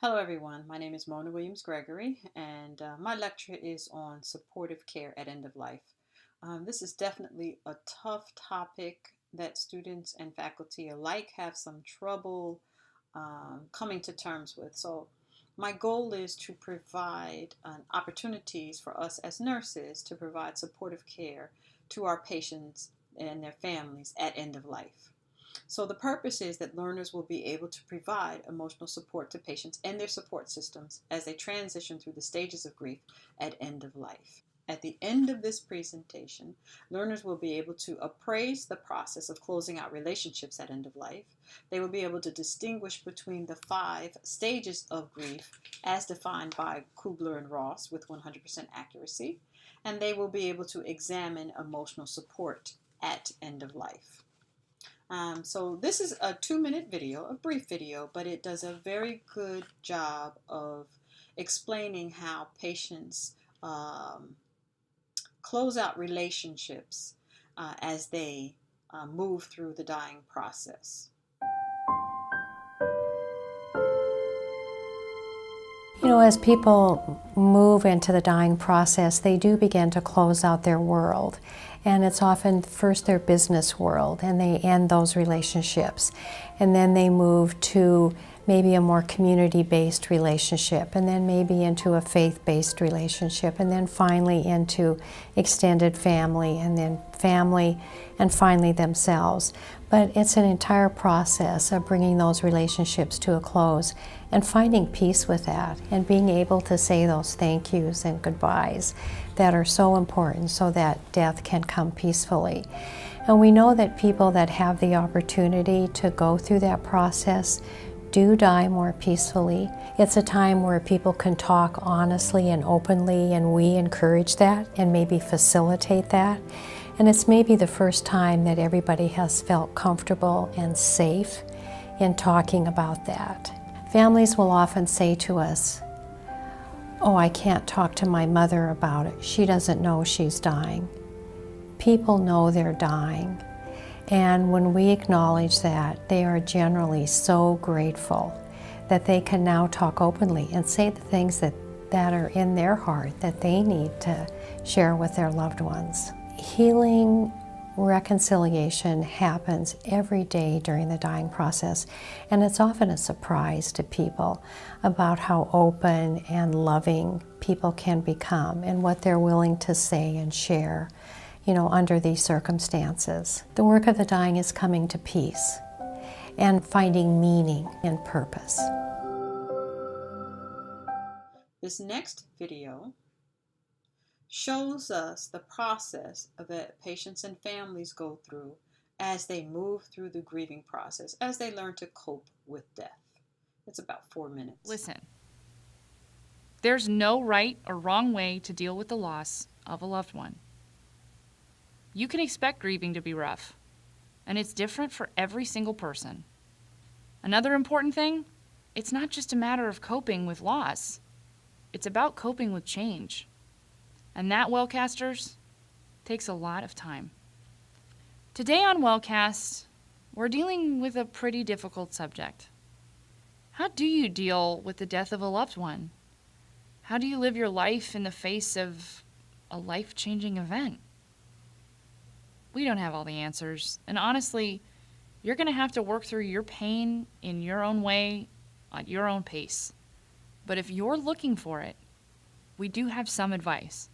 Hello everyone, my name is Mona Williams-Gregory and my lecture is on supportive care at end of life. This is definitely a tough topic that students and faculty alike have some trouble coming to terms with. So my goal is to provide opportunities for us as nurses to provide supportive care to our patients and their families at end of life. So the purpose is that learners will be able to provide emotional support to patients and their support systems as they transition through the stages of grief at end of life. At the end of this presentation, learners will be able to appraise the process of closing out relationships at end of life. They will be able to distinguish between the 5 stages of grief as defined by Kubler and Ross with 100% accuracy, and they will be able to examine emotional support at end of life. So this is a 2-minute video, a brief video, but it does a very good job of explaining how patients close out relationships as they move through the dying process. As people move into the dying process, they do begin to close out their world. And it's often first their business world, and they end those relationships. And then they move to maybe a more community-based relationship, and then maybe into a faith-based relationship, and then finally into extended family, and then family, and finally themselves. But it's an entire process of bringing those relationships to a close and finding peace with that and being able to say those thank yous and goodbyes that are so important so that death can come peacefully. And we know that people that have the opportunity to go through that process do die more peacefully. It's a time where people can talk honestly and openly, and we encourage that and maybe facilitate that. And it's maybe the first time that everybody has felt comfortable and safe in talking about that. Families will often say to us, "Oh, I can't talk to my mother about it. She doesn't know she's dying." People know they're dying. And when we acknowledge that, they are generally so grateful that they can now talk openly and say the things that are in their heart that they need to share with their loved ones. Healing, reconciliation happens every day during the dying process, and it's often a surprise to people about how open and loving people can become and what they're willing to say and share, under these circumstances. The work of the dying is coming to peace and finding meaning and purpose. This next video shows us the process that patients and families go through as they move through the grieving process, as they learn to cope with death. It's about 4 minutes. Listen, there's no right or wrong way to deal with the loss of a loved one. You can expect grieving to be rough, and it's different for every single person. Another important thing, it's not just a matter of coping with loss. It's about coping with change. And that, Wellcasters, takes a lot of time. Today on Wellcast, we're dealing with a pretty difficult subject. How do you deal with the death of a loved one? How do you live your life in the face of a life-changing event? We don't have all the answers, and honestly, you're going to have to work through your pain in your own way, at your own pace. But if you're looking for it, we do have some advice.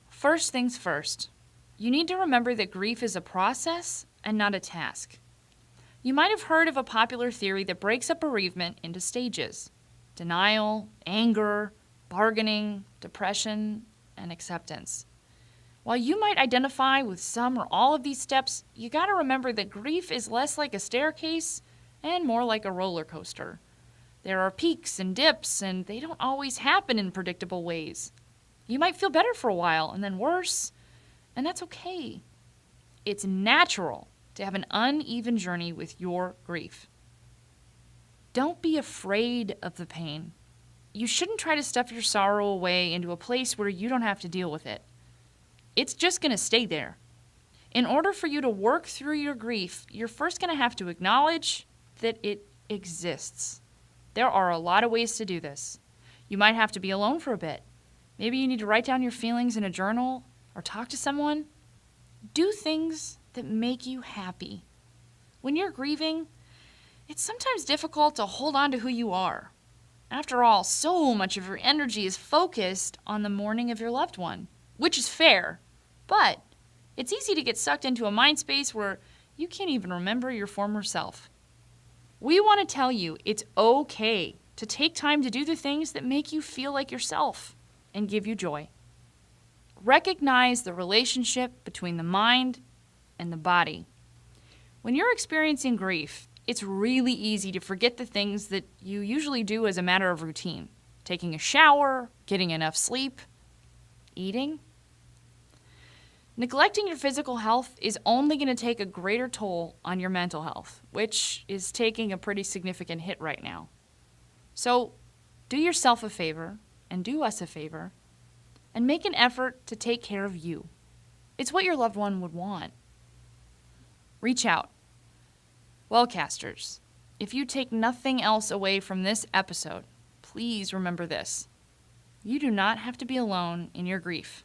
First things first, you need to remember that grief is a process and not a task. You might have heard of a popular theory that breaks up bereavement into stages: denial, anger, bargaining, depression, and acceptance. While you might identify with some or all of these steps, you gotta remember that grief is less like a staircase and more like a roller coaster. There are peaks and dips, and they don't always happen in predictable ways. You might feel better for a while and then worse, and that's okay. It's natural to have an uneven journey with your grief. Don't be afraid of the pain. You shouldn't try to stuff your sorrow away into a place where you don't have to deal with it. It's just going to stay there. In order for you to work through your grief, you're first going to have to acknowledge that it exists. There are a lot of ways to do this. You might have to be alone for a bit. Maybe you need to write down your feelings in a journal or talk to someone. Do things that make you happy. When you're grieving, it's sometimes difficult to hold on to who you are. After all, so much of your energy is focused on the mourning of your loved one, which is fair, but it's easy to get sucked into a mind space where you can't even remember your former self. We want to tell you it's okay to take time to do the things that make you feel like yourself and give you joy. Recognize the relationship between the mind and the body. When you're experiencing grief, it's really easy to forget the things that you usually do as a matter of routine. Taking a shower, getting enough sleep, eating. Neglecting your physical health is only going to take a greater toll on your mental health, which is taking a pretty significant hit right now. So do yourself a favor, and do us a favor, and make an effort to take care of you. It's what your loved one would want. Reach out. Wellcasters, if you take nothing else away from this episode, please remember this. You do not have to be alone in your grief.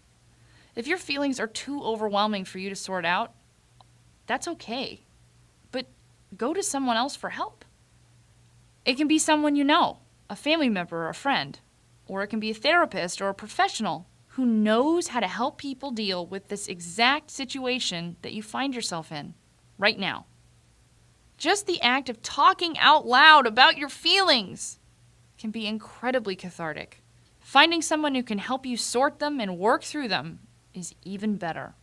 If your feelings are too overwhelming for you to sort out, that's okay. But go to someone else for help. It can be someone you know, a family member or a friend, or it can be a therapist or a professional who knows how to help people deal with this exact situation that you find yourself in right now. Just the act of talking out loud about your feelings can be incredibly cathartic. Finding someone who can help you sort them and work through them is even better.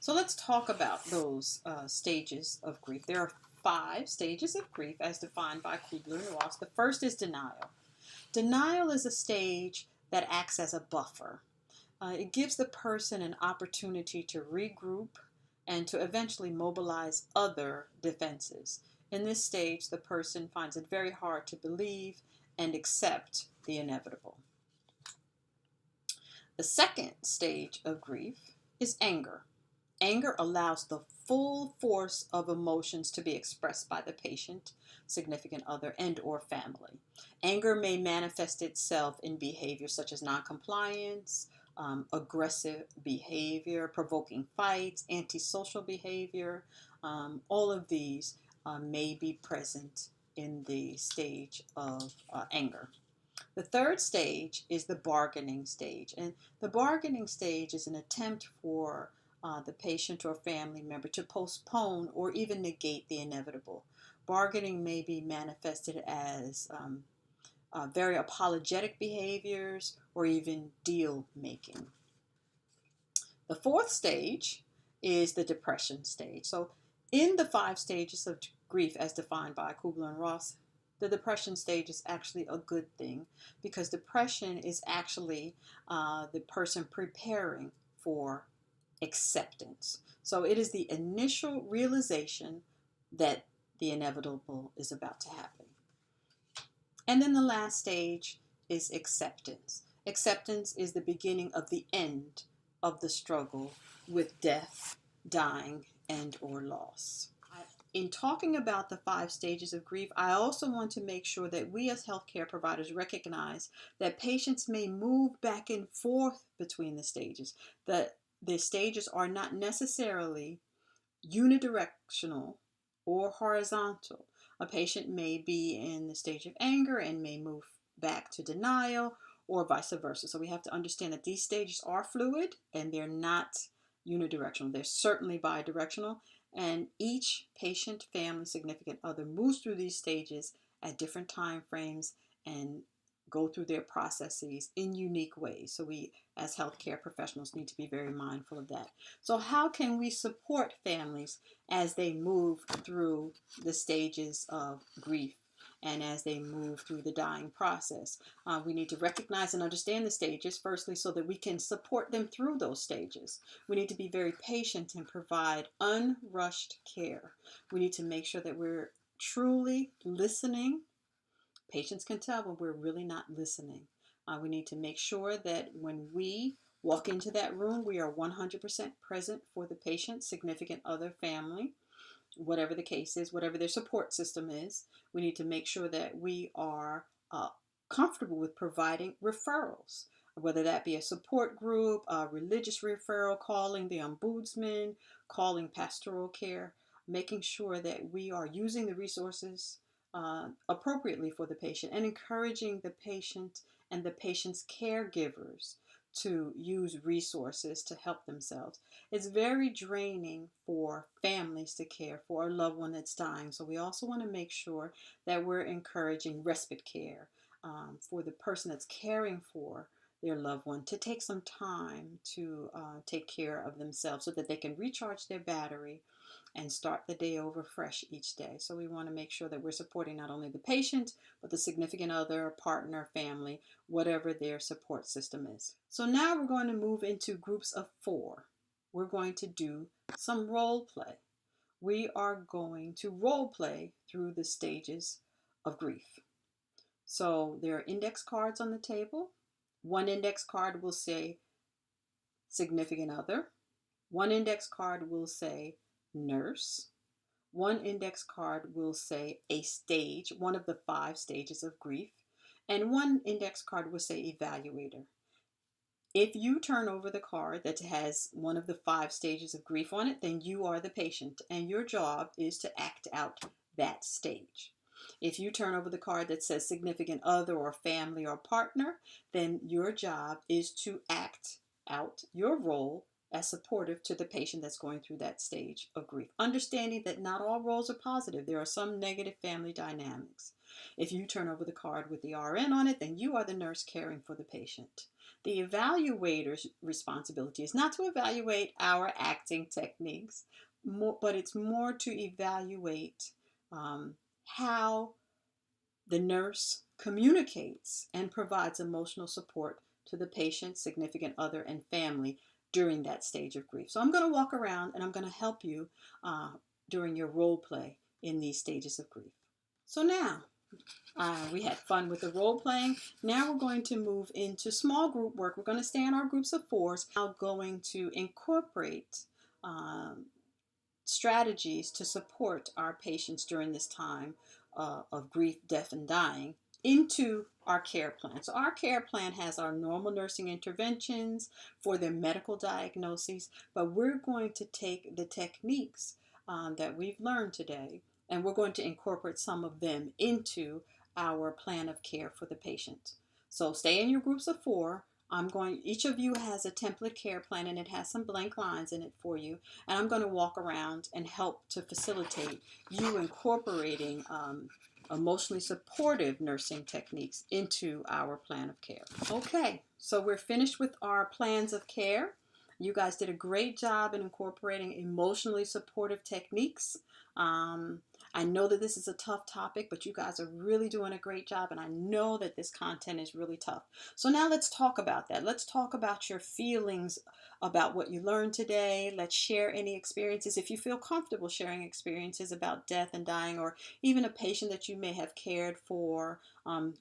So let's talk about those stages of grief. There are 5 stages of grief as defined by Kubler-Ross. The first is denial. Denial is a stage that acts as a buffer. It gives the person an opportunity to regroup and to eventually mobilize other defenses. In this stage, the person finds it very hard to believe and accept the inevitable. The second stage of grief is anger. Anger allows the full force of emotions to be expressed by the patient, significant other, and or family. Anger may manifest itself in behavior such as noncompliance, aggressive behavior, provoking fights, antisocial behavior. All of these may be present in the stage of anger. The third stage is the bargaining stage. And the bargaining stage is an attempt for the patient or family member to postpone or even negate the inevitable. Bargaining may be manifested as very apologetic behaviors or even deal making. The fourth stage is the depression stage. So in the 5 stages of grief as defined by Kubler-Ross, the depression stage is actually a good thing because depression is actually the person preparing for acceptance. So it is the initial realization that the inevitable is about to happen. And then the last stage is acceptance. Acceptance is the beginning of the end of the struggle with death, dying, and or loss. In talking about the 5 stages of grief, I also want to make sure that we as healthcare providers recognize that patients may move back and forth between the stages. The stages are not necessarily unidirectional or horizontal. A patient may be in the stage of anger and may move back to denial or vice versa. So we have to understand that these stages are fluid and they're not unidirectional. They're certainly bidirectional. And each patient, family, significant other moves through these stages at different time frames and go through their processes in unique ways. So we, as healthcare professionals, need to be very mindful of that. So how can we support families as they move through the stages of grief and as they move through the dying process? We need to recognize and understand the stages, firstly, so that we can support them through those stages. We need to be very patient and provide unrushed care. We need to make sure that we're truly listening. Patients can tell when we're really not listening. We need to make sure that when we walk into that room, we are 100% present for the patient, significant other, family. whatever the case is, whatever their support system is. We need to make sure that we are comfortable with providing referrals, whether that be a support group, a religious referral, calling the ombudsman, calling pastoral care, making sure that we are using the resources appropriately for the patient and encouraging the patient and the patient's caregivers to use resources to help themselves. It's very draining for families to care for a loved one that's dying. So we also want to make sure that we're encouraging respite care for the person that's caring for their loved one to take some time to take care of themselves so that they can recharge their battery and start the day over fresh each day. So we want to make sure that we're supporting not only the patient, but the significant other, partner, family, whatever their support system is. So now we're going to move into groups of 4. We're going to do some role play. We are going to role play through the stages of grief. So there are index cards on the table. One index card will say significant other. One index card will say nurse. One index card will say a stage, one of the 5 stages of grief. And one index card will say evaluator. If you turn over the card that has one of the 5 stages of grief on it, then you are the patient and your job is to act out that stage. If you turn over the card that says significant other or family or partner, then your job is to act out your role as supportive to the patient that's going through that stage of grief. Understanding that not all roles are positive. There are some negative family dynamics. If you turn over the card with the RN on it, then you are the nurse caring for the patient. The evaluator's responsibility is not to evaluate our acting techniques, but it's more to evaluate how the nurse communicates and provides emotional support to the patient, significant other, and family during that stage of grief. So I'm going to walk around and I'm going to help you during your role play in these stages of grief. So now, we had fun with the role playing. Now we're going to move into small group work. We're going to stay in our groups of 4s. I'm going to incorporate strategies to support our patients during this time of grief, death, and dying into our care plan. So our care plan has our normal nursing interventions for their medical diagnoses, but we're going to take the techniques that we've learned today and we're going to incorporate some of them into our plan of care for the patient. So stay in your groups of 4. Each of you has a template care plan and it has some blank lines in it for you. And I'm going to walk around and help to facilitate you incorporating emotionally supportive nursing techniques into our plan of care. Okay, so we're finished with our plans of care. You guys did a great job in incorporating emotionally supportive techniques. I know that this is a tough topic, but you guys are really doing a great job, and I know that this content is really tough. So now let's talk about that. Let's talk about your feelings about what you learned today. Let's share any experiences. If you feel comfortable sharing experiences about death and dying, or even a patient that you may have cared for,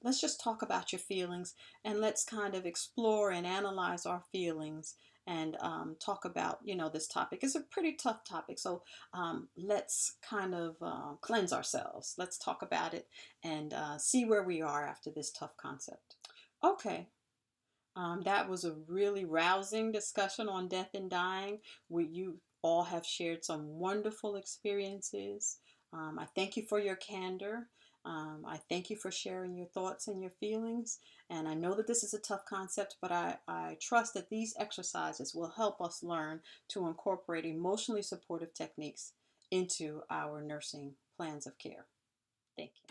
let's just talk about your feelings, and let's kind of explore and analyze our feelings and talk about, this topic. It's a pretty tough topic, so let's kind of cleanse ourselves. Let's talk about it and see where we are after this tough concept. Okay, that was a really rousing discussion on death and dying, where you all have shared some wonderful experiences. I thank you for your candor. I thank you for sharing your thoughts and your feelings. And I know that this is a tough concept, but I trust that these exercises will help us learn to incorporate emotionally supportive techniques into our nursing plans of care. Thank you.